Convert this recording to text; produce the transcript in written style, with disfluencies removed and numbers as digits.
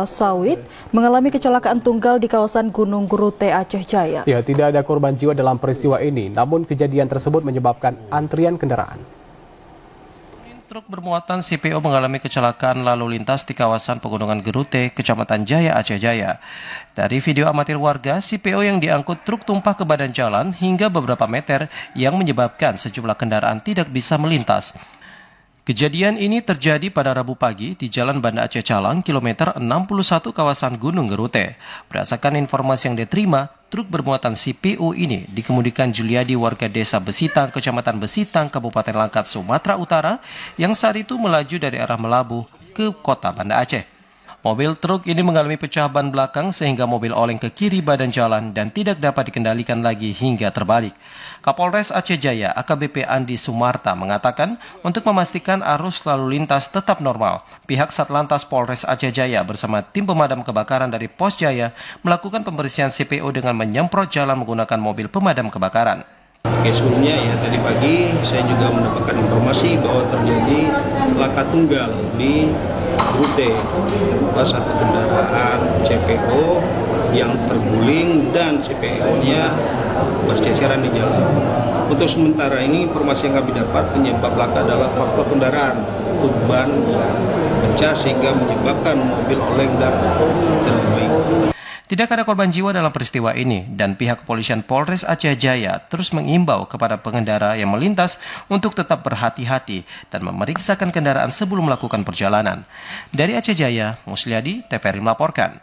Sawit mengalami kecelakaan tunggal di kawasan Gunung Gerute, Aceh Jaya. Ya, tidak ada korban jiwa dalam peristiwa ini, namun kejadian tersebut menyebabkan antrian kendaraan. Truk bermuatan CPO mengalami kecelakaan lalu lintas di kawasan Pegunungan Gerute, Kecamatan Jaya, Aceh Jaya. Dari video amatir warga, CPO yang diangkut truk tumpah ke badan jalan hingga beberapa meter yang menyebabkan sejumlah kendaraan tidak bisa melintas. Kejadian ini terjadi pada Rabu pagi di Jalan Banda Aceh Calang, kilometer 61 kawasan Gunung Gerute. Berdasarkan informasi yang diterima, truk bermuatan CPO ini dikemudikan Juliadi warga desa Besitang, Kecamatan Besitang, Kabupaten Langkat, Sumatera Utara, yang saat itu melaju dari arah Melabuh ke kota Banda Aceh. Mobil truk ini mengalami pecah ban belakang sehingga mobil oleng ke kiri badan jalan dan tidak dapat dikendalikan lagi hingga terbalik. Kapolres Aceh Jaya AKBP Andi Sumarta mengatakan untuk memastikan arus lalu lintas tetap normal, pihak Satlantas Polres Aceh Jaya bersama tim pemadam kebakaran dari Pos Jaya melakukan pembersihan CPO dengan menyemprot jalan menggunakan mobil pemadam kebakaran. Oke, sebelumnya ya tadi pagi saya juga mendapatkan informasi bahwa terjadi laka tunggal di Gerute, satu kendaraan CPO yang terguling dan CPO-nya berceceran di jalan. Untuk sementara ini informasi yang kami dapat penyebab laka adalah faktor kendaraan, ban pecah sehingga menyebabkan mobil oleng dan terguling. Tidak ada korban jiwa dalam peristiwa ini dan pihak kepolisian Polres Aceh Jaya terus mengimbau kepada pengendara yang melintas untuk tetap berhati-hati dan memeriksakan kendaraan sebelum melakukan perjalanan. Dari Aceh Jaya, Musliadi, TVRI melaporkan.